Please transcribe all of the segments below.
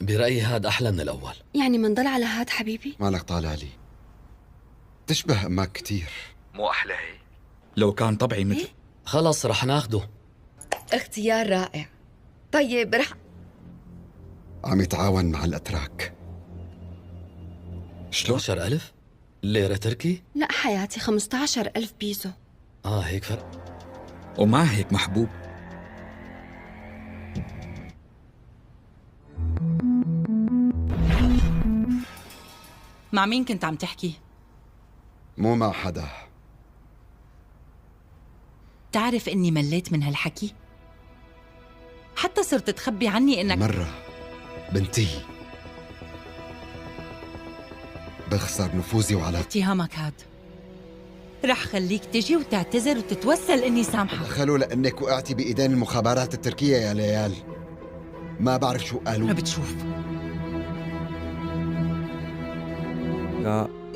برأيي هاد أحلى من الأول. يعني منضل على هاد حبيبي؟ مالك طالع لي؟ تشبه أمك كتير. مو أحلى هي؟ لو كان طبعي مثل. خلص رح ناخده. اختيار رائع. طيب رح عم يتعاون مع الأتراك. شلون؟ 12,000 ليرة تركي؟ لا حياتي 15,000 بيزو. هيك فرق. ومع هيك محبوب. مع مين كنت عم تحكي؟ مو مع حدا. تعرف إني مليت من هالحكي؟ حتى صرت تخبي عني إنك مرة بنتي بخسر نفوذي وعلاقتي. اتهامك هاد رح خليك تجي وتعتذر وتتوسل إني سامحك. دخلوا لأنك وقعتي بإيدين المخابرات التركية يا ليال. ما بعرف شو قالوا. ما بتشوف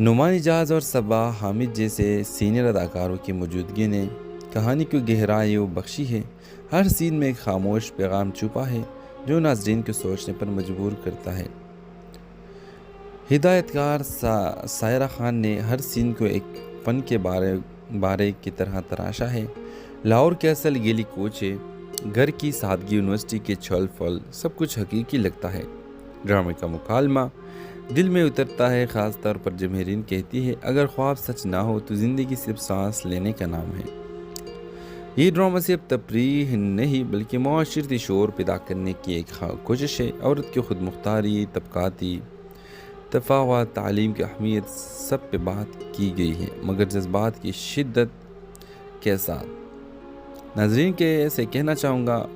نعمان اجاز اور صبا حامد جیسے سینئر اداکاروں کی موجودگی نے کہانی کو گہرائی و بخشی ہے۔ ہر سین میں ایک خاموش پیغام چھپا ہے جو ناظرین کو سوچنے پر مجبور کرتا ہے۔ ہدایت کار سائرہ خان نے ہر سین کو ایک فن کے بارے کی طرح تراشا ہے۔ لاہور کے اصل گیلی کوچے، گھر کی سادگی، یونیورسٹی کے چھل پھل، سب کچھ حقیقی لگتا ہے۔ ڈرامے کا مکالمہ دل میں اترتا ہے، خاص طور پر جب مہرین کہتی ہے اگر خواب سچ نہ ہو تو زندگی صرف سانس لینے کا نام ہے۔ یہ ڈرامہ صرف تفریح نہیں بلکہ معاشرتی شعور پیدا کرنے کی ایک کوشش ہے۔ عورت کی خود مختاری، طبقاتی تفاوت، تعلیم کی اہمیت، سب پہ بات کی گئی ہے، مگر جذبات کی شدت کے ساتھ۔ ناظرین کے ایسے کہنا چاہوں گا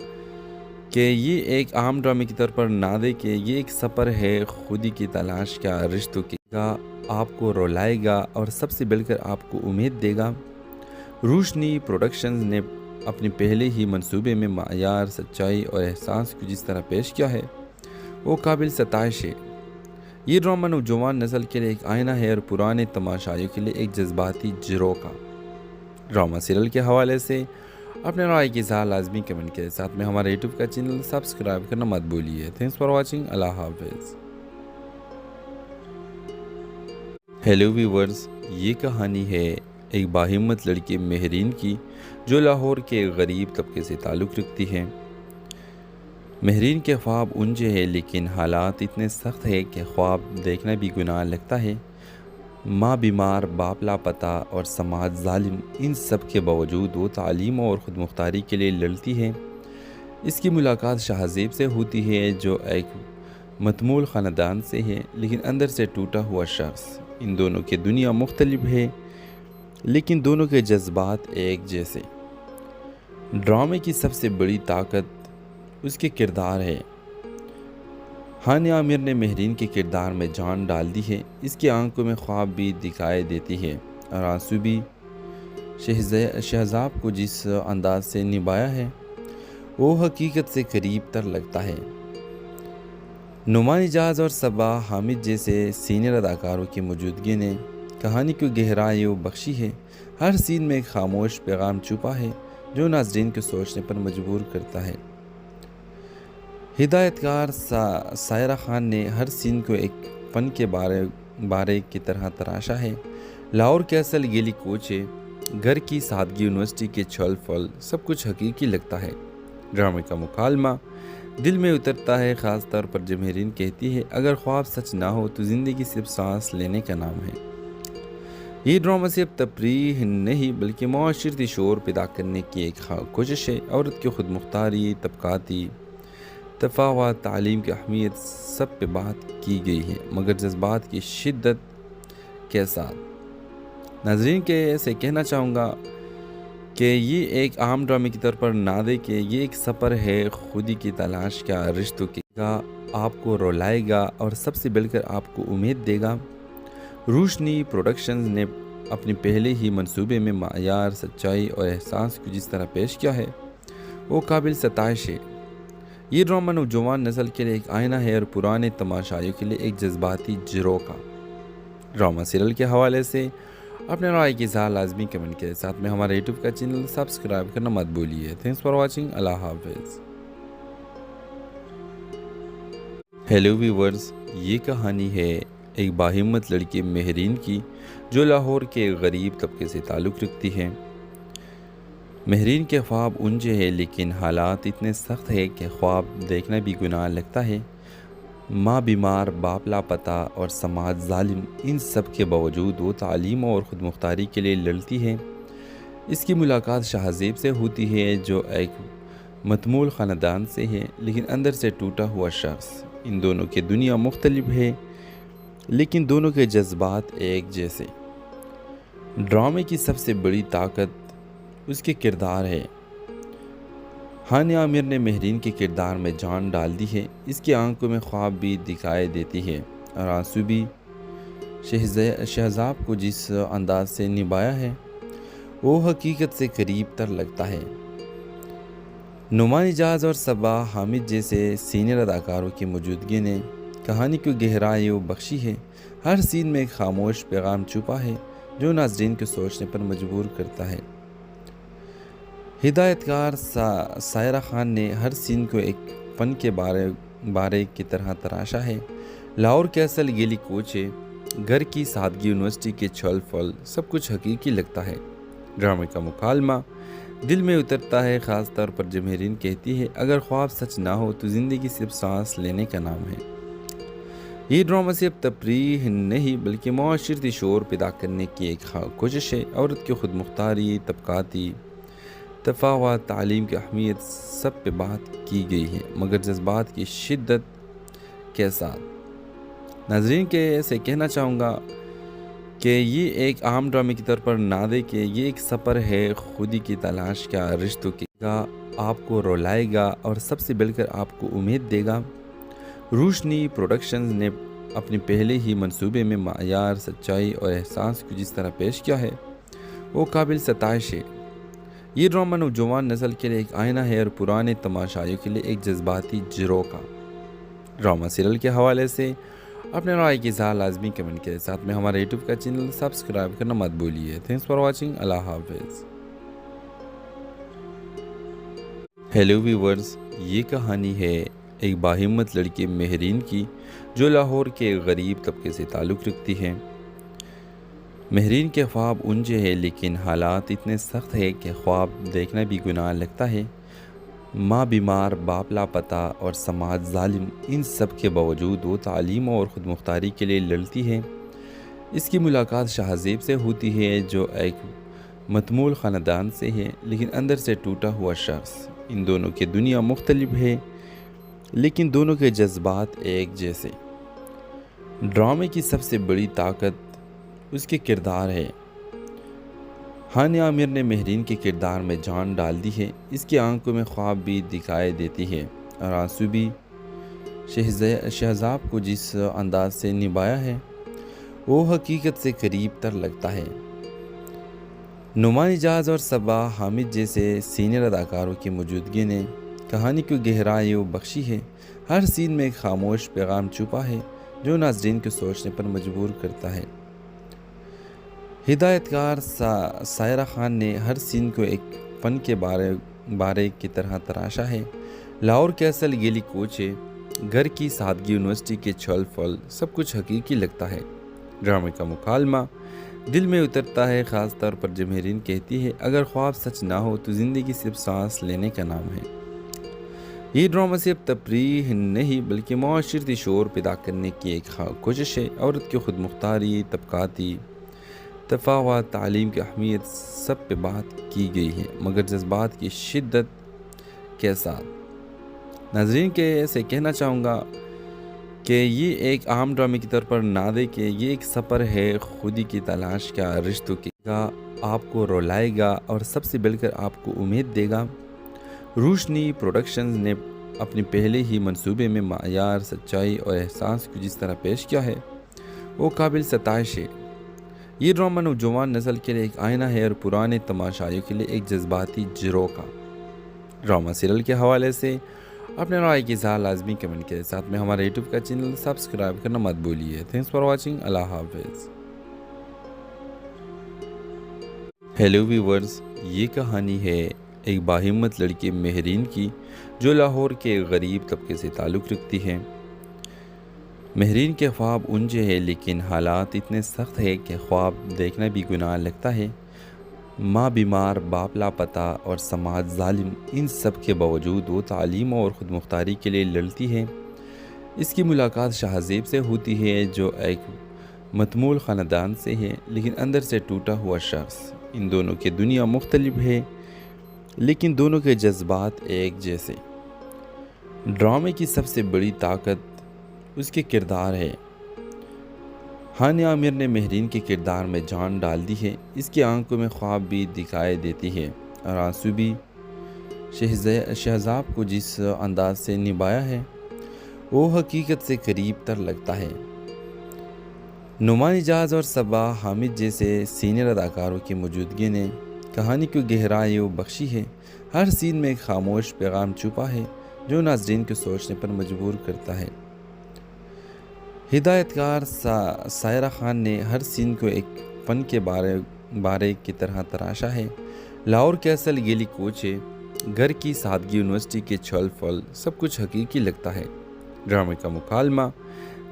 کہ یہ ایک عام ڈرامے کی طور پر نہ دے کہ یہ ایک سفر ہے خودی کی تلاش کا، رشتوں کی کا، آپ کو رولائے گا اور سب سے بڑھ کر آپ کو امید دے گا۔ روشنی پروڈکشنز نے اپنے پہلے ہی منصوبے میں معیار، سچائی اور احساس کو جس طرح پیش کیا ہے وہ قابل ستائش ہے۔ یہ ڈرامہ نوجوان نسل کے لیے ایک آئینہ ہے اور پرانے تماشائیوں کے لیے ایک جذباتی جرو کا۔ ڈرامہ سیریل کے حوالے سے اپنے رائے کی اظہار لازمی کمنٹ کے ساتھ میں ہمارے یوٹیوب کا چینل سبسکرائب کرنا مت بھولیے۔ Thanks for watching. اللہ حافظ۔ ہیلو ویورز، یہ کہانی ہے ایک باہمت لڑکی مہرین کی جو لاہور کے ایک غریب طبقے سے تعلق رکھتی ہے۔ مہرین کے خواب اونچے ہیں لیکن حالات اتنے سخت ہیں کہ خواب دیکھنا بھی گناہ لگتا ہے۔ ماں بیمار، باپ لاپتہ اور سماج ظالم، ان سب کے باوجود وہ تعلیم اور خود مختاری کے لیے لڑتی ہے۔ اس کی ملاقات شاہزیب سے ہوتی ہے جو ایک متمول خاندان سے ہے لیکن اندر سے ٹوٹا ہوا شخص۔ ان دونوں کی دنیا مختلف ہے لیکن دونوں کے جذبات ایک جیسے۔ ڈرامے کی سب سے بڑی طاقت اس کے کردار ہے۔ ہانیہ عامر نے مہرین کے کردار میں جان ڈال دی ہے۔ اس کی آنکھوں میں خواب بھی دکھائی دیتی ہے اور آنسو بھی۔ شہزاب کو جس انداز سے نبھایا ہے وہ حقیقت سے قریب تر لگتا ہے۔ نعمان اجاز اور صبا حامد جیسے سینئر اداکاروں کی موجودگی نے کہانی کو گہرائی و بخشی ہے۔ ہر سین میں ایک خاموش پیغام چھپا ہے جو ناظرین کو سوچنے پر مجبور کرتا ہے۔ ہدایت کار سائرہ خان نے ہر سین کو ایک فن کے بارے کی طرح تراشا ہے۔ لاہور کے اصل گیلی کوچے، گھر کی سادگی، یونیورسٹی کے چھل پھل، سب کچھ حقیقی لگتا ہے۔ ڈرامے کا مکالمہ دل میں اترتا ہے، خاص طور پر جب مہرین کہتی ہے اگر خواب سچ نہ ہو تو زندگی صرف سانس لینے کا نام ہے۔ یہ ڈرامہ صرف تفریح نہیں بلکہ معاشرتی شعور پیدا کرنے کی ایک کوشش ہے۔ عورت کی خود مختاری، طبقاتی تفاوت، تعلیم کی اہمیت، سب پہ بات کی گئی ہے، مگر جذبات کی شدت کے ساتھ۔ ناظرین کے ایسے کہنا چاہوں گا کہ یہ ایک عام ڈرامے کی طور پر نہ دے کہ یہ ایک سفر ہے خودی کی تلاش کا، رشتوں کی کا، آپ کو رولائے گا اور سب سے بڑھ کر آپ کو امید دے گا۔ روشنی پروڈکشنز نے اپنے پہلے ہی منصوبے میں معیار، سچائی اور احساس کو جس طرح پیش کیا ہے وہ قابل ستائش ہے۔ یہ ڈرامہ نوجوان نسل کے لیے ایک آئینہ ہے اور پرانے تماشائیوں کے لیے ایک جذباتی جرو کا۔ ڈرامہ سیریل کے حوالے سے اپنے رائے کی اظہار لازمی کمنٹ کے ساتھ میں ہمارے یوٹیوب کا چینل سبسکرائب کرنا مت بھولیے۔ Thanks for watching. اللہ حافظ۔ ہیلو ویورز، یہ کہانی ہے ایک باہمت لڑکی مہرین کی جو لاہور کے ایک غریب طبقے سے تعلق رکھتی ہے۔ مہرین کے خواب اونچے ہیں لیکن حالات اتنے سخت ہیں کہ خواب دیکھنا بھی گناہ لگتا ہے۔ ماں بیمار، باپ لاپتہ اور سماج ظالم، ان سب کے باوجود وہ تعلیم اور خود مختاری کے لیے لڑتی ہے۔ اس کی ملاقات شاہزیب سے ہوتی ہے جو ایک متمول خاندان سے ہے لیکن اندر سے ٹوٹا ہوا شخص۔ ان دونوں کی دنیا مختلف ہے لیکن دونوں کے جذبات ایک جیسے۔ ڈرامے کی سب سے بڑی طاقت اس کے کردار ہے۔ ہانیہ عامر نے مہرین کے کردار میں جان ڈال دی ہے۔ اس کی آنکھوں میں خواب بھی دکھائی دیتی ہے اور آنسو بھی۔ شہزاب کو جس انداز سے نبھایا ہے وہ حقیقت سے قریب تر لگتا ہے۔ نعمان اجاز اور صبا حامد جیسے سینئر اداکاروں کی موجودگی نے کہانی کو گہرائی و بخشی ہے۔ ہر سین میں ایک خاموش پیغام چھپا ہے جو ناظرین کو سوچنے پر مجبور کرتا ہے۔ ہدایت کار سائرہ خان نے ہر سین کو ایک فن کے بارے کی طرح تراشا ہے۔ لاہور کے اصل گیلی کوچے، گھر کی سادگی، یونیورسٹی کے چھل پھل، سب کچھ حقیقی لگتا ہے۔ ڈرامے کا مکالمہ دل میں اترتا ہے، خاص طور پر جب مہرین کہتی ہے اگر خواب سچ نہ ہو تو زندگی صرف سانس لینے کا نام ہے۔ یہ ڈرامہ صرف تفریح نہیں بلکہ معاشرتی شعور پیدا کرنے کی ایک کوشش ہے۔ عورت کی خود مختاری، طبقاتی تفاوت، تعلیم کی اہمیت، سب پہ بات کی گئی ہے، مگر جذبات کی شدت کے ساتھ۔ ناظرین کے ایسے کہنا چاہوں گا کہ یہ ایک عام ڈرامے کی طور پر نہ دے کہ یہ ایک سفر ہے خودی کی تلاش کا، رشتوں کا، آپ کو رولائے گا اور سب سے بڑھ کر آپ کو امید دے گا۔ روشنی پروڈکشنز نے اپنے پہلے ہی منصوبے میں معیار، سچائی اور احساس کو جس طرح پیش کیا ہے وہ قابل ستائش ہے۔ یہ ڈرامہ نوجوان نسل کے لیے ایک آئینہ ہے اور پرانے تماشائیوں کے لیے ایک جذباتی جھروکا۔ ڈرامہ سیریل کے حوالے سے اپنے رائے کی اظہار لازمی کمنٹ کے ساتھ میں ہمارے یوٹیوب کا چینل سبسکرائب کرنا مت بھولیے۔ Thanks for watching. اللہ حافظ۔ ہیلو ویورز، یہ کہانی ہے ایک باہمت لڑکی مہرین کی جو لاہور کے غریب طبقے سے تعلق رکھتی ہے۔ مہرین کے خواب اونچے ہیں لیکن حالات اتنے سخت ہیں کہ خواب دیکھنا بھی گناہ لگتا ہے۔ ماں بیمار، باپ لاپتہ اور سماج ظالم، ان سب کے باوجود وہ تعلیم اور خود مختاری کے لیے لڑتی ہے۔ اس کی ملاقات شاہزیب سے ہوتی ہے جو ایک متمول خاندان سے ہے لیکن اندر سے ٹوٹا ہوا شخص۔ ان دونوں کی دنیا مختلف ہے لیکن دونوں کے جذبات ایک جیسے۔ ڈرامے کی سب سے بڑی طاقت اس کے کردار ہے۔ ہانیہ عامر نے مہرین کے کردار میں جان ڈال دی ہے۔ اس کی آنکھوں میں خواب بھی دکھائی دیتی ہے اور آنسو بھی۔ شہزاب کو جس انداز سے نبھایا ہے وہ حقیقت سے قریب تر لگتا ہے۔ نعمان اجاز اور صبا حامد جیسے سینئر اداکاروں کی موجودگی نے کہانی کو گہرائی و بخشی ہے۔ ہر سین میں ایک خاموش پیغام چھپا ہے جو ناظرین کو سوچنے پر مجبور کرتا ہے۔ ہدایت کار سائرہ خان نے ہر سین کو ایک فن کے بارے کی طرح تراشا ہے۔ لاہور کے اصل گیلی کوچے، گھر کی سادگی، یونیورسٹی کے چھل پھل، سب کچھ حقیقی لگتا ہے۔ ڈرامے کا مکالمہ دل میں اترتا ہے، خاص طور پر جب مہرین کہتی ہے اگر خواب سچ نہ ہو تو زندگی صرف سانس لینے کا نام ہے۔ یہ ڈرامہ صرف تفریح نہیں بلکہ معاشرتی شعور پیدا کرنے کی ایک کوشش ہے۔ عورت کی خود مختاری، طبقاتی تفاوت، تعلیم کی اہمیت، سب پہ بات کی گئی ہے، مگر جذبات کی شدت کے ساتھ۔ ناظرین کے ایسے کہنا چاہوں گا کہ یہ ایک عام ڈرامے کی طور پر نہ دے کہ یہ ایک سفر ہے خودی کی تلاش کا، رشتوں کا، آپ کو رولائے گا اور سب سے بڑھ کر آپ کو امید دے گا۔ روشنی پروڈکشنز نے اپنے پہلے ہی منصوبے میں معیار، سچائی اور احساس کو جس طرح پیش کیا ہے وہ قابل ستائش ہے۔ یہ ڈرامہ نوجوان نسل کے لیے ایک آئینہ ہے اور پرانے تماشائیوں کے لیے ایک جذباتی جھروکا۔ ڈرامہ سیریل کے حوالے سے اپنے رائے کی اظہار لازمی کمنٹ کے ساتھ میں ہمارے یوٹیوب کا چینل سبسکرائب کرنا مت بھولیے۔ Thanks for watching. اللہ حافظ۔ ہیلو ویورز، یہ کہانی ہے ایک باہمت لڑکی مہرین کی جو لاہور کے غریب طبقے سے تعلق رکھتی ہے۔ مہرین کے خواب اونچے ہیں لیکن حالات اتنے سخت ہیں کہ خواب دیکھنا بھی گناہ لگتا ہے۔ ماں بیمار، باپ لاپتہ اور سماج ظالم، ان سب کے باوجود وہ تعلیم اور خود مختاری کے لیے لڑتی ہے۔ اس کی ملاقات شاہزیب سے ہوتی ہے جو ایک متمول خاندان سے ہے لیکن اندر سے ٹوٹا ہوا شخص۔ ان دونوں کی دنیا مختلف ہے لیکن دونوں کے جذبات ایک جیسے۔ ڈرامے کی سب سے بڑی طاقت اس کے کردار ہے۔ ہانیہ عامر نے مہرین کے کردار میں جان ڈال دی ہے۔ اس کی آنکھوں میں خواب بھی دکھائی دیتی ہے اور آنسو بھی۔ شہزاب کو جس انداز سے نبھایا ہے وہ حقیقت سے قریب تر لگتا ہے۔ نعمان اجاز اور صبا حامد جیسے سینئر اداکاروں کی موجودگی نے کہانی کو گہرائی و بخشی ہے۔ ہر سین میں ایک خاموش پیغام چھپا ہے جو ناظرین کو سوچنے پر مجبور کرتا ہے۔ ہدایتکار سائرہ خان نے ہر سین کو ایک فن کے بارے کی طرح تراشا ہے۔ لاہور کے اصل گیلی کوچے، گھر کی سادگی، یونیورسٹی کے چھل پھل، سب کچھ حقیقی لگتا ہے۔ ڈرامے کا مکالمہ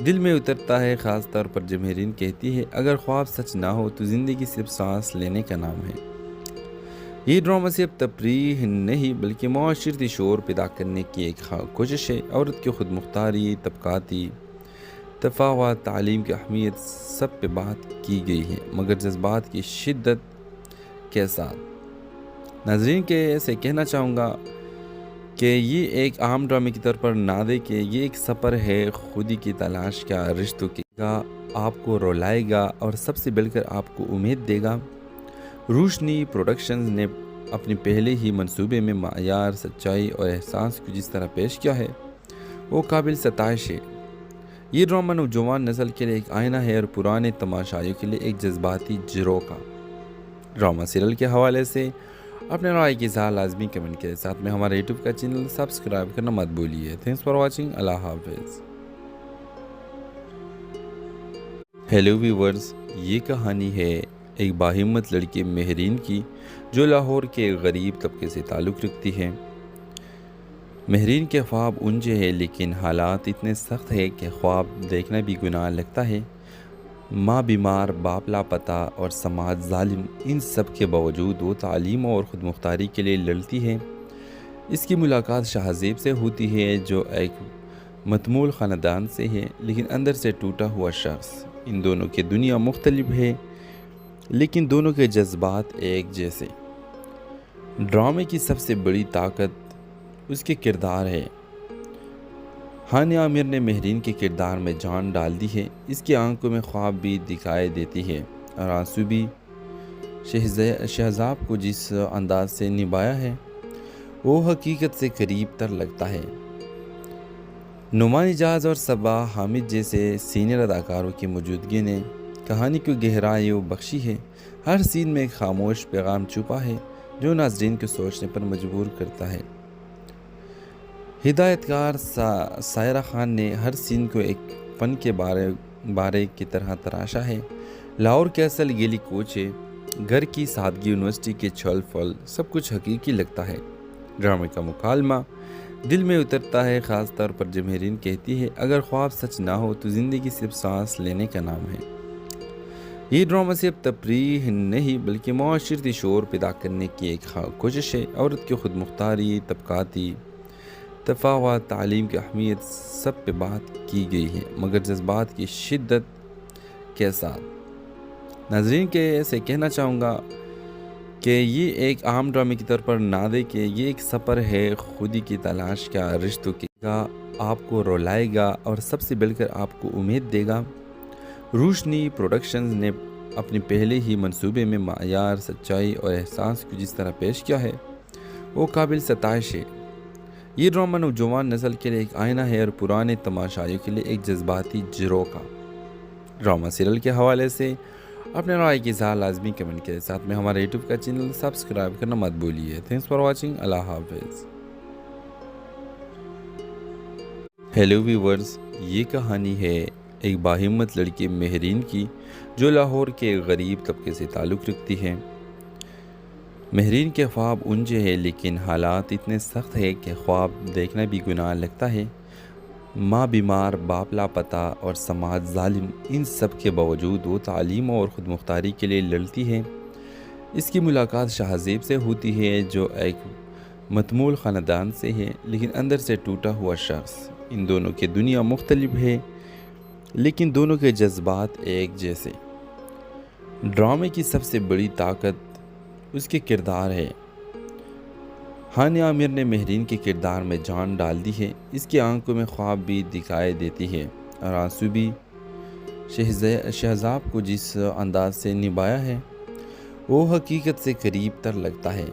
دل میں اترتا ہے، خاص طور پر جب مہرین کہتی ہے اگر خواب سچ نہ ہو تو زندگی صرف سانس لینے کا نام ہے۔ یہ ڈرامہ صرف تفریح نہیں بلکہ معاشرتی شعور پیدا کرنے کی ایک کوشش ہے۔ عورت کی خود مختاری، طبقاتی تفاوت، تعلیم کی اہمیت، سب پہ بات کی گئی ہے، مگر جذبات کی شدت کے ساتھ۔ ناظرین کے ایسے کہنا چاہوں گا کہ یہ ایک عام ڈرامے کی طور پر نہ دے کہ یہ ایک سفر ہے خودی کی تلاش کا، رشتوں کی کا، آپ کو رولائے گا اور سب سے بڑھ کر آپ کو امید دے گا۔ روشنی پروڈکشنز نے اپنے پہلے ہی منصوبے میں معیار، سچائی اور احساس کو جس طرح پیش کیا ہے وہ قابل ستائش ہے۔ یہ ڈرامہ نوجوان نسل کے لیے ایک آئینہ ہے اور پرانے تماشائیوں کے لیے ایک جذباتی جھروکا۔ ڈرامہ سیریل کے حوالے سے اپنے رائے کی اظہار لازمی کمنٹ کے ساتھ میں ہمارے یوٹیوب کا چینل سبسکرائب کرنا مت بھولیے۔ Thanks for watching. اللہ حافظ۔ ہیلو ویورز، یہ کہانی ہے ایک باہمت لڑکی مہرین کی جو لاہور کے غریب طبقے سے تعلق رکھتی ہے۔ مہرین کے خواب اونچے ہیں لیکن حالات اتنے سخت ہیں کہ خواب دیکھنا بھی گناہ لگتا ہے۔ ماں بیمار، باپ لاپتہ اور سماج ظالم، ان سب کے باوجود وہ تعلیم اور خود مختاری کے لیے لڑتی ہے۔ اس کی ملاقات شاہزیب سے ہوتی ہے جو ایک متمول خاندان سے ہے لیکن اندر سے ٹوٹا ہوا شخص۔ ان دونوں کی دنیا مختلف ہے لیکن دونوں کے جذبات ایک جیسے۔ ڈرامے کی سب سے بڑی طاقت اس کے کردار ہے۔ ہانیہ عامر نے مہرین کے کردار میں جان ڈال دی ہے۔ اس کی آنکھوں میں خواب بھی دکھائی دیتی ہے اور آنسو بھی۔ شہزاب کو جس انداز سے نبھایا ہے وہ حقیقت سے قریب تر لگتا ہے۔ نعمان اجاز اور صبا حامد جیسے سینئر اداکاروں کی موجودگی نے کہانی کو گہرائی و بخشی ہے۔ ہر سین میں ایک خاموش پیغام چھپا ہے جو ناظرین کو سوچنے پر مجبور کرتا ہے۔ ہدایتکار سائرہ خان نے ہر سین کو ایک فن کے بارے کی طرح تراشا ہے۔ لاہور کے اصل گیلی کوچے، گھر کی سادگی، یونیورسٹی کے چھل پھل، سب کچھ حقیقی لگتا ہے۔ ڈرامے کا مکالمہ دل میں اترتا ہے، خاص طور پر جب مہرین کہتی ہے اگر خواب سچ نہ ہو تو زندگی صرف سانس لینے کا نام ہے۔ یہ ڈرامہ صرف تفریح نہیں بلکہ معاشرتی شعور پیدا کرنے کی ایک کوشش ہے۔ عورت کی خود مختاری، طبقاتی تفاوت، تعلیم کی اہمیت، سب پہ بات کی گئی ہے، مگر جذبات کی شدت کے ساتھ۔ ناظرین کے ایسے کہنا چاہوں گا کہ یہ ایک عام ڈرامے کی طور پر نہ دے کہ یہ ایک سفر ہے خودی کی تلاش کا، رشتوں کی کا، آپ کو رولائے گا اور سب سے بڑھ کر آپ کو امید دے گا۔ روشنی پروڈکشنز نے اپنے پہلے ہی منصوبے میں معیار، سچائی اور احساس کو جس طرح پیش کیا ہے وہ قابل ستائش ہے۔ یہ ڈرامہ نوجوان نسل کے لیے ایک آئینہ ہے اور پرانے تماشائیوں کے لیے ایک جذباتی جھروکا۔ ڈرامہ سیریل کے حوالے سے اپنے رائے کی اظہار لازمی کمنٹ کے ساتھ میں ہمارے یوٹیوب کا چینل سبسکرائب کرنا مت بھولیے۔ Thanks for watching. اللہ حافظ۔ ہیلو ویورز، یہ کہانی ہے ایک باہمت لڑکی مہرین کی جو لاہور کے غریب طبقے سے تعلق رکھتی ہے۔ مہرین کے خواب اونچے ہیں لیکن حالات اتنے سخت ہیں کہ خواب دیکھنا بھی گناہ لگتا ہے۔ ماں بیمار، باپ لاپتہ اور سماج ظالم، ان سب کے باوجود وہ تعلیم اور خود مختاری کے لیے لڑتی ہے۔ اس کی ملاقات شاہزیب سے ہوتی ہے جو ایک متمول خاندان سے ہے لیکن اندر سے ٹوٹا ہوا شخص۔ ان دونوں کی دنیا مختلف ہے لیکن دونوں کے جذبات ایک جیسے۔ ڈرامے کی سب سے بڑی طاقت اس کے کردار ہے۔ ہانیہ عامر نے مہرین کے کردار میں جان ڈال دی ہے۔ اس کی آنکھوں میں خواب بھی دکھائی دیتی ہے اور آنسو بھی۔ شہزاب کو جس انداز سے نبھایا ہے وہ حقیقت سے قریب تر لگتا ہے۔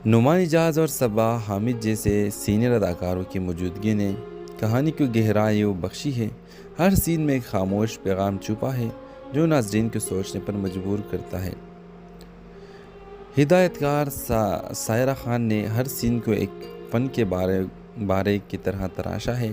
نعمان اجاز اور صبا حامد جیسے سینئر اداکاروں کی موجودگی نے کہانی کو گہرائی و بخشی ہے۔ ہر سین میں ایک خاموش پیغام چھپا ہے جو ناظرین کو سوچنے پر مجبور کرتا ہے۔ ہدایتکار سائرہ خان نے ہر سین کو ایک فن کے بارے کی طرح تراشا ہے۔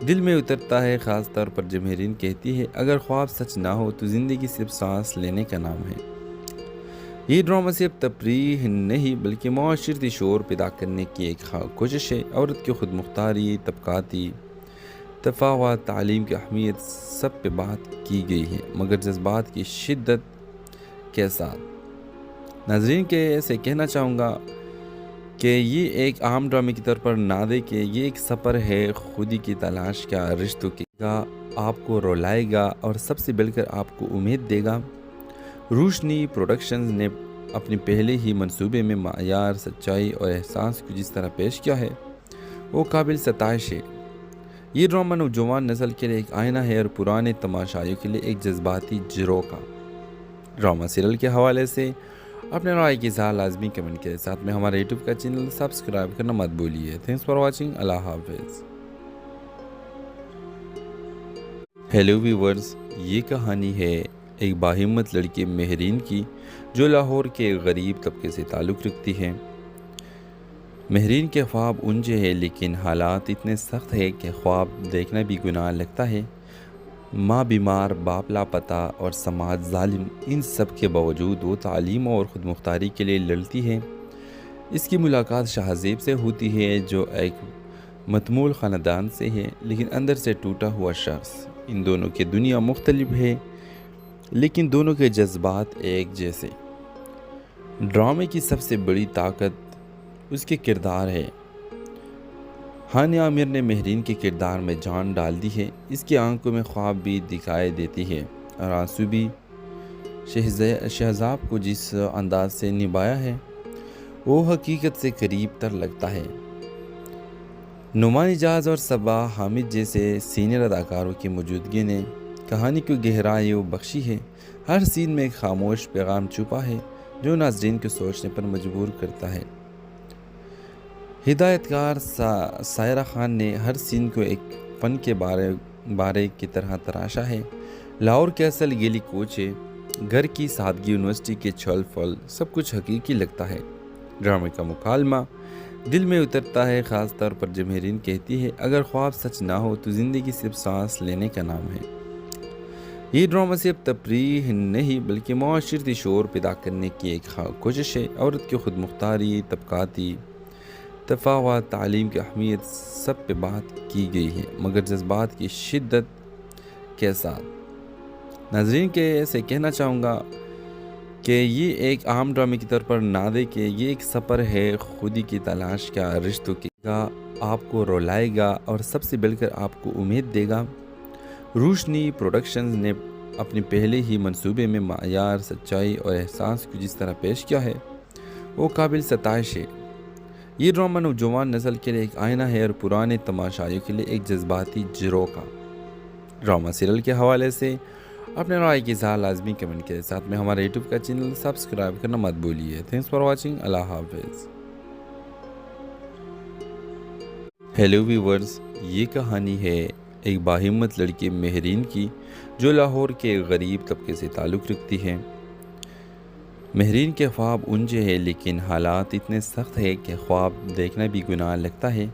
دل میں اترتا ہے، خاص طور پر جب مہرین کہتی ہے اگر خواب سچ نہ ہو تو زندگی صرف سانس لینے کا نام ہے۔ یہ ڈرامہ صرف تفریح نہیں بلکہ معاشرتی شعور پیدا کرنے کی ایک کوشش ہے۔ عورت کی خود مختاری، طبقاتی تفاوت، تعلیم کی اہمیت سب پہ بات کی گئی ہے، مگر جذبات کی شدت کے ساتھ۔ ناظرین کے ایسے کہنا چاہوں گا کہ یہ ایک عام ڈرامے کی طور پر نہ دے کہ یہ ایک سفر ہے خودی کی تلاش کا، رشتوں کی کا، آپ کو رولائے گا اور سب سے بڑھ کر آپ کو امید دے گا۔ روشنی پروڈکشنز نے اپنے پہلے ہی منصوبے میں معیار، سچائی اور احساس کو جس طرح پیش کیا ہے وہ قابل ستائش ہے۔ یہ ڈرامہ نوجوان نسل کے لیے ایک آئینہ ہے اور پرانے تماشائیوں کے لیے ایک جذباتی جرو کا ڈرامہ سیریل کے حوالے سے اپنے رائے کی اظہار لازمی کمنٹ کے ساتھ میں ہمارے یوٹیوب کا چینل سبسکرائب کرنا مت بھولیے۔ Thanks for watching. اللہ حافظ۔ ہیلو ویورز، یہ کہانی ہے ایک باہمت لڑکی مہرین کی جو لاہور کے غریب طبقے سے تعلق رکھتی ہے۔ مہرین کے خواب اونچے ہیں لیکن حالات اتنے سخت ہیں کہ خواب دیکھنا بھی گناہ لگتا ہے۔ ماں بیمار، باپ لاپتہ اور سماج ظالم، ان سب کے باوجود وہ تعلیم اور خود مختاری کے لیے لڑتی ہے۔ اس کی ملاقات شاہزیب سے ہوتی ہے جو ایک متمول خاندان سے ہے لیکن اندر سے ٹوٹا ہوا شخص۔ ان دونوں کی دنیا مختلف ہے لیکن دونوں کے جذبات ایک جیسے۔ ڈرامے کی سب سے بڑی طاقت اس کے کردار ہے۔ ہانیہ عامر نے مہرین کے کردار میں جان ڈال دی ہے۔ اس کی آنکھوں میں خواب بھی دکھائی دیتی ہے اور آنسو بھی۔ شہزاب کو جس انداز سے نبھایا ہے وہ حقیقت سے قریب تر لگتا ہے۔ نعمان اجاز اور صبا حامد جیسے سینئر اداکاروں کی موجودگی نے کہانی کو گہرائی بخشی ہے۔ ہر سین میں ایک خاموش پیغام چھپا ہے جو ناظرین کو سوچنے پر مجبور کرتا ہے۔ ہدایت کار سائرہ خان نے ہر سین کو ایک فن کے بارے کی طرح تراشا ہے۔ لاہور کے اصل گیلی کوچے، گھر کی سادگی، یونیورسٹی کے چھل پھل، سب کچھ حقیقی لگتا ہے۔ ڈرامے کا مکالمہ دل میں اترتا ہے، خاص طور پر جب مہرین کہتی ہے اگر خواب سچ نہ ہو تو زندگی صرف سانس لینے کا نام ہے۔ یہ ڈرامہ صرف تفریح نہیں بلکہ معاشرتی شعور پیدا کرنے کی ایک کوشش ہے۔ عورت کی خود مختاری، طبقاتی تفاوت، تعلیم کی اہمیت سب پہ بات کی گئی ہے، مگر جذبات کی شدت کے ساتھ۔ ناظرین کے ایسے کہنا چاہوں گا کہ یہ ایک عام ڈرامے کی طور پر نہ دے کہ یہ ایک سفر ہے خودی کی تلاش کا، رشتوں کی کا، آپ کو رولائے گا اور سب سے بڑھ کر آپ کو امید دے گا۔ روشنی پروڈکشنز نے اپنے پہلے ہی منصوبے میں معیار، سچائی اور احساس کو جس طرح پیش کیا ہے وہ قابل ستائش ہے۔ یہ ڈرامہ نوجوان نسل کے لیے ایک آئینہ ہے اور پرانے تماشائیوں کے لیے ایک جذباتی جرو کا ڈرامہ سیریل کے حوالے سے اپنے رائے کی اظہار لازمی کمنٹ کے ساتھ میں ہمارے یوٹیوب کا چینل سبسکرائب کرنا مت بھولیے۔ Thanks for watching. اللہ حافظ۔ ہیلو ویورز، یہ کہانی ہے ایک باہمت لڑکی مہرین کی جو لاہور کے غریب طبقے سے تعلق رکھتی ہے۔ مہرین کے خواب اونچے ہیں لیکن حالات اتنے سخت ہیں کہ خواب دیکھنا بھی گناہ لگتا ہے۔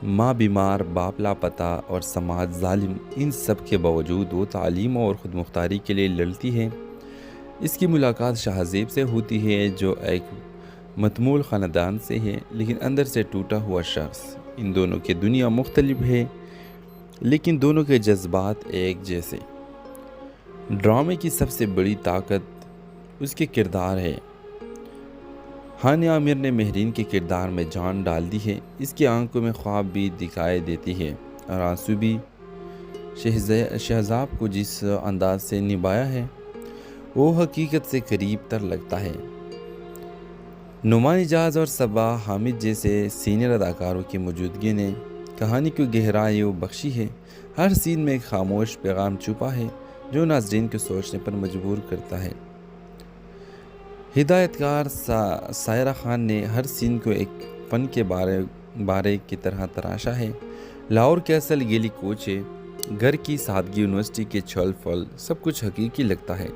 ماں بیمار، باپ لاپتہ اور سماج ظالم، ان سب کے باوجود وہ تعلیم اور خود مختاری کے لیے لڑتی ہے۔ اس کی ملاقات شاہزیب سے ہوتی ہے جو ایک متمول خاندان سے ہے لیکن اندر سے ٹوٹا ہوا شخص۔ ان دونوں کی دنیا مختلف ہے لیکن دونوں کے جذبات ایک جیسے۔ ڈرامے کی سب سے بڑی طاقت اس کے کردار ہے۔ ہانیہ عامر نے مہرین کے کردار میں جان ڈال دی ہے۔ اس کی آنکھوں میں خواب بھی دکھائی دیتی ہے اور آنسو بھی۔ شہزاب کو جس انداز سے نبھایا ہے وہ حقیقت سے قریب تر لگتا ہے۔ نعمان اجاز اور صبا حامد جیسے سینئر اداکاروں کی موجودگی نے کہانی کو گہرائی بخشی ہے۔ ہر سین میں ایک خاموش پیغام چھپا ہے جو ناظرین کو سوچنے پر مجبور کرتا ہے۔ ہدایت کار سائرہ خان نے ہر سین کو ایک فن کے بارے کی طرح تراشا ہے۔ لاہور کے اصل گیلی کوچے، گھر کی سادگی، یونیورسٹی کے چھل پھل، سب کچھ حقیقی لگتا ہے۔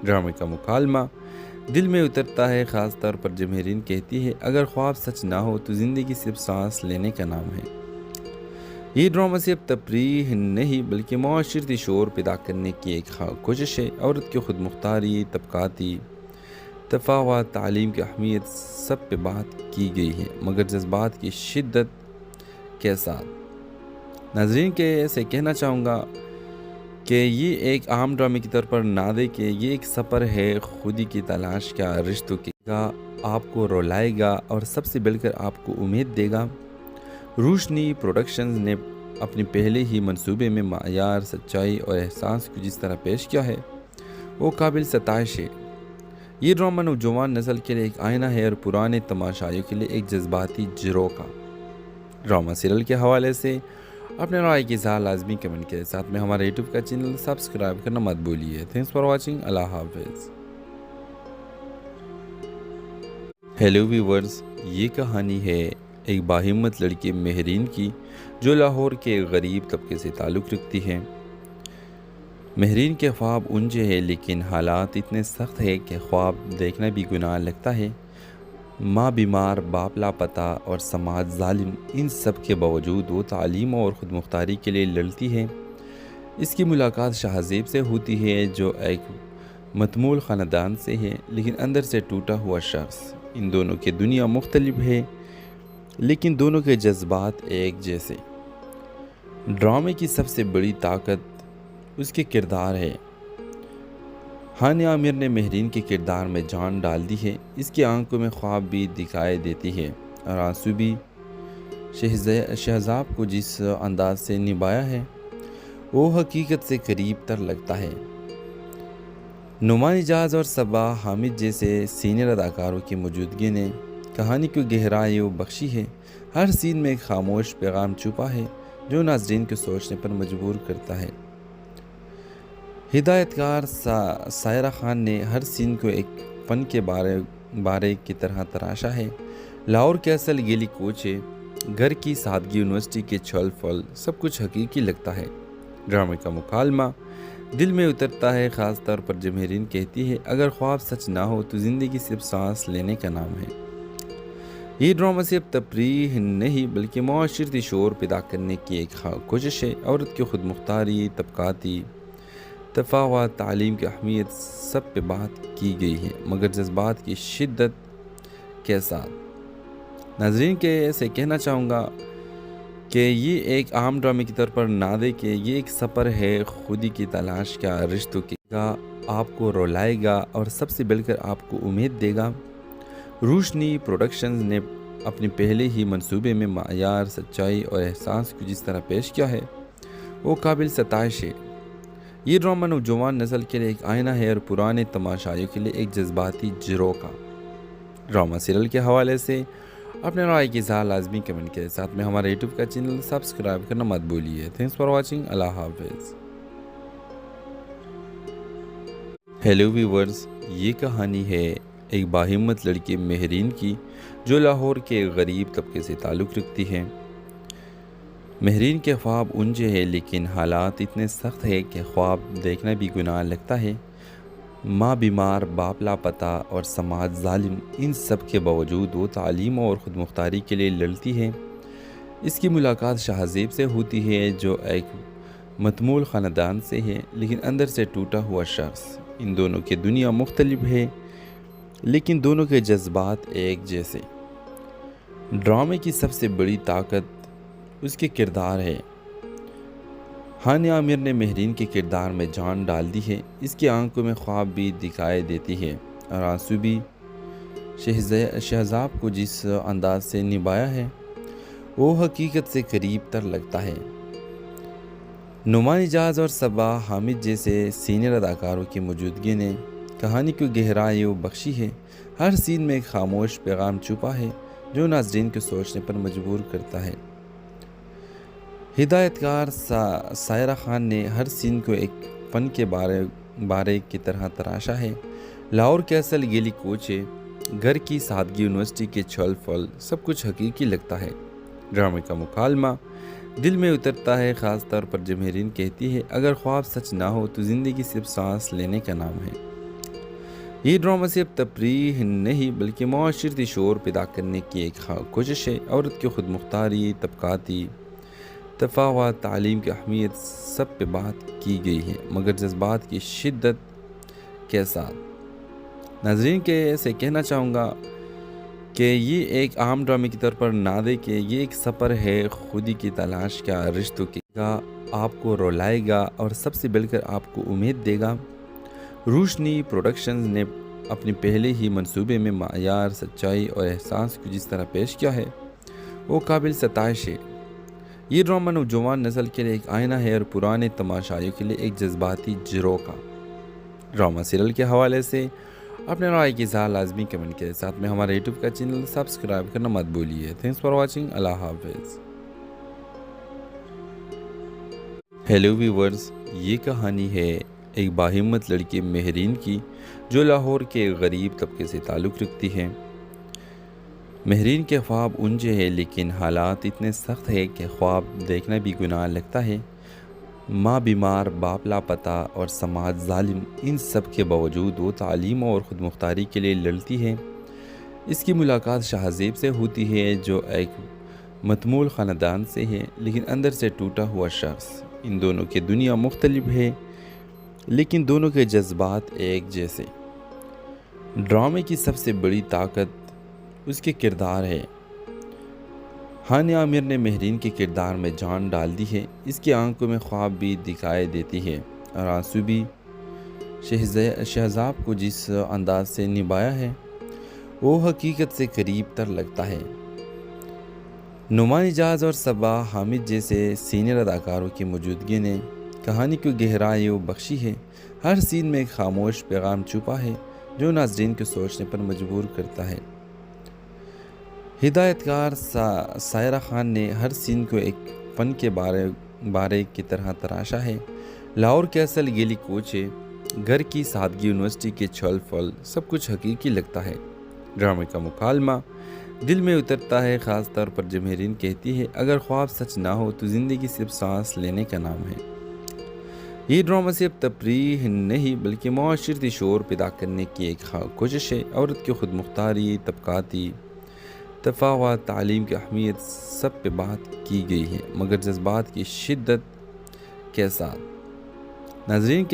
ڈرامے کا مکالمہ دل میں اترتا ہے، خاص طور پر جب مہرین کہتی ہے اگر خواب سچ نہ ہو تو زندگی صرف سانس لینے کا نام ہے۔ یہ ڈرامہ صرف تفریح نہیں بلکہ معاشرتی شعور پیدا کرنے کی ایک کوشش ہے۔ عورت کی خود مختاری، طبقاتی تفاوت، تعلیم کی اہمیت سب پہ بات کی گئی ہے، مگر جذبات کی شدت کے ساتھ۔ ناظرین کے ایسے کہنا چاہوں گا کہ یہ ایک عام ڈرامے کے طور پر نہ دے کہ یہ ایک سفر ہے خودی کی تلاش کا، رشتوں کی کا، آپ کو رولائے گا اور سب سے بڑھ کر آپ کو امید دے گا۔ روشنی پروڈکشنز نے اپنے پہلے ہی منصوبے میں معیار، سچائی اور احساس کو جس طرح پیش کیا ہے وہ قابل ستائش ہے۔ یہ ڈرامہ نوجوان نسل کے لیے ایک آئینہ ہے اور پرانے تماشائیوں کے لیے ایک جذباتی جرو کا ڈرامہ سیریل کے حوالے سے اپنے رائے کی اظہار لازمی کمنٹ کے ساتھ میں ہمارے یوٹیوب کا چینل سبسکرائب کرنا مت بھولیے۔ Thanks for watching. اللہ حافظ۔ ہیلو ویورز، یہ کہانی ہے ایک باہمت لڑکی مہرین کی جو لاہور کے غریب طبقے سے تعلق رکھتی ہے۔ مہرین کے خواب اونچے ہیں لیکن حالات اتنے سخت ہیں کہ خواب دیکھنا بھی گناہ لگتا ہے۔ ماں بیمار، باپ لاپتہ اور سماج ظالم، ان سب کے باوجود وہ تعلیم اور خود مختاری کے لیے لڑتی ہے۔ اس کی ملاقات شاہزیب سے ہوتی ہے جو ایک متمول خاندان سے ہے لیکن اندر سے ٹوٹا ہوا شخص۔ ان دونوں کی دنیا مختلف ہے لیکن دونوں کے جذبات ایک جیسے۔ ڈرامے کی سب سے بڑی طاقت اس کے کردار ہے۔ ہانیہ عامر نے مہرین کے کردار میں جان ڈال دی ہے۔ اس کی آنکھوں میں خواب بھی دکھائی دیتی ہے اور آنسو بھی۔ شہزاب کو جس انداز سے نبھایا ہے وہ حقیقت سے قریب تر لگتا ہے۔ نعمان اجاز اور صبا حامد جیسے سینئر اداکاروں کی موجودگی نے کہانی کو گہرائی بخشی ہے۔ ہر سین میں ایک خاموش پیغام چھپا ہے جو ناظرین کو سوچنے پر مجبور کرتا ہے۔ ہدایت کار سائرہ خان نے ہر سین کو ایک فن کے بارے کی طرح تراشا ہے۔ لاہور کے اصل گیلی کوچے، گھر کی سادگی، یونیورسٹی کے چھل پھل، سب کچھ حقیقی لگتا ہے۔ ڈرامے کا مکالمہ دل میں اترتا ہے، خاص طور پر جب مہرین کہتی ہے اگر خواب سچ نہ ہو تو زندگی صرف سانس لینے کا نام ہے۔ یہ ڈرامہ صرف تفریح نہیں بلکہ معاشرتی شعور پیدا کرنے کی ایک کوشش ہے۔ عورت کی خود مختاری، طبقاتی تفاوت، تعلیم کی اہمیت سب پہ بات کی گئی ہے، مگر جذبات کی شدت کے ساتھ۔ ناظرین کے ایسے کہنا چاہوں گا کہ یہ ایک عام ڈرامے کے طور پر نہ دے کہ یہ ایک سفر ہے خودی کی تلاش کا، رشتوں کی کا، آپ کو رولائے گا اور سب سے بڑھ کر آپ کو امید دے گا۔ روشنی پروڈکشنز نے اپنے پہلے ہی منصوبے میں معیار، سچائی اور احساس کو جس طرح پیش کیا ہے وہ قابل ستائش ہے۔ یہ ڈرامہ نوجوان نسل کے لیے ایک آئینہ ہے اور پرانے تماشائیوں کے لیے ایک جذباتی جرو کا ڈرامہ سیریل کے حوالے سے اپنے رائے کی اظہار لازمی کمنٹ کے ساتھ میں ہمارے یوٹیوب کا چینل سبسکرائب کرنا مت بھولیے۔ Thanks for watching. اللہ حافظ۔ ہیلو ویورز، یہ کہانی ہے ایک باہمت لڑکی مہرین کی جو لاہور کے غریب طبقے سے تعلق رکھتی ہے۔ مہرین کے خواب اونچے ہیں لیکن حالات اتنے سخت ہیں کہ خواب دیکھنا بھی گناہ لگتا ہے۔ ماں بیمار، باپ لاپتہ اور سماج ظالم، ان سب کے باوجود وہ تعلیم اور خود مختاری کے لیے لڑتی ہے۔ اس کی ملاقات شاہزیب سے ہوتی ہے جو ایک متمول خاندان سے ہے لیکن اندر سے ٹوٹا ہوا شخص۔ ان دونوں کی دنیا مختلف ہے لیکن دونوں کے جذبات ایک جیسے۔ ڈرامے کی سب سے بڑی طاقت اس کے کردار ہے۔ ہانیہ عامر نے مہرین کے کردار میں جان ڈال دی ہے۔ اس کی آنکھوں میں خواب بھی دکھائی دیتی ہے اور آنسو بھی۔ شہزاب کو جس انداز سے نبھایا ہے وہ حقیقت سے قریب تر لگتا ہے۔ نعمان اجاز اور صبا حامد جیسے سینئر اداکاروں کی موجودگی نے کہانی کو گہرائی بخشی ہے۔ ہر سین میں ایک خاموش پیغام چھپا ہے جو ناظرین کو سوچنے پر مجبور کرتا ہے۔ ہدایت کار سائرہ خان نے ہر سین کو ایک فن کے بارے کی طرح تراشا ہے۔ لاہور کے اصل گیلی کوچے، گھر کی سادگی، یونیورسٹی کے چھل پھل، سب کچھ حقیقی لگتا ہے۔ ڈرامے کا مکالمہ دل میں اترتا ہے، خاص طور پر جب مہرین کہتی ہے اگر خواب سچ نہ ہو تو زندگی صرف سانس لینے کا نام ہے۔ یہ ڈرامہ صرف تفریح نہیں بلکہ معاشرتی شعور پیدا کرنے کی ایک کوشش ہے۔ عورت کی خود مختاری، طبقاتی تفاوت تعلیم کی اہمیت سب پہ بات کی گئی ہے، مگر جذبات کی شدت کے ساتھ۔ ناظرین کے سے کہنا چاہوں گا کہ یہ ایک عام ڈرامے کی طور پر نہ دے کہ یہ ایک سفر ہے خودی کی تلاش کا، رشتوں کی کا، آپ کو رولائے گا اور سب سے بڑھ کر آپ کو امید دے گا۔ روشنی پروڈکشنز نے اپنے پہلے ہی منصوبے میں معیار، سچائی اور احساس کو جس طرح پیش کیا ہے وہ قابل ستائش ہے۔ یہ ڈرامہ نوجوان نسل کے لیے ایک آئینہ ہے اور پرانے تماشائیوں کے لیے ایک جذباتی جھروکا۔ ڈرامہ سیریل کے حوالے سے اپنے رائے کی اظہار لازمی کمنٹ کے ساتھ میں ہمارے یوٹیوب کا چینل سبسکرائب کرنا مت بھولیے۔ Thanks for watching. اللہ حافظ۔ ہیلو ویورز، یہ کہانی ہے ایک باہمت لڑکی مہرین کی جو لاہور کے غریب طبقے سے تعلق رکھتی ہے۔ مہرین کے خواب اونچے ہیں لیکن حالات اتنے سخت ہیں کہ خواب دیکھنا بھی گناہ لگتا ہے۔ ماں بیمار، باپ لاپتہ اور سماج ظالم، ان سب کے باوجود وہ تعلیم اور خود مختاری کے لیے لڑتی ہے۔ اس کی ملاقات شہزیب سے ہوتی ہے جو ایک متمول خاندان سے ہے لیکن اندر سے ٹوٹا ہوا شخص۔ ان دونوں کی دنیا مختلف ہے لیکن دونوں کے جذبات ایک جیسے۔ ڈرامے کی سب سے بڑی طاقت اس کے کردار ہے۔ ہانیہ عامر نے مہرین کے کردار میں جان ڈال دی ہے۔ اس کی آنکھوں میں خواب بھی دکھائی دیتی ہے اور آنسو بھی۔ شہزاب کو جس انداز سے نبھایا ہے وہ حقیقت سے قریب تر لگتا ہے۔ نعمان اجاز اور صبا حامد جیسے سینئر اداکاروں کی موجودگی نے کہانی کو گہرائی و بخشی ہے۔ ہر سین میں ایک خاموش پیغام چھپا ہے جو ناظرین کو سوچنے پر مجبور کرتا ہے۔ ہدایت کار سائرہ خان نے ہر سین کو ایک فن کے بارے کی طرح تراشا ہے۔ لاہور کے اصل گیلی کوچے، گھر کی سادگی، یونیورسٹی کے چھل پھل، سب کچھ حقیقی لگتا ہے۔ ڈرامے کا مکالمہ دل میں اترتا ہے، خاص طور پر جب مہرین کہتی ہے اگر خواب سچ نہ ہو تو زندگی صرف سانس لینے کا نام ہے۔ یہ ڈرامہ صرف تفریح نہیں بلکہ معاشرتی شعور پیدا کرنے کی ایک کوشش ہے۔ عورت کی خود مختاری، طبقاتی تفاوت، تعلیم کی اہمیت سب پہ بات کی گئی ہے، مگر جذبات کی شدت کے ساتھ۔ ناظرین کے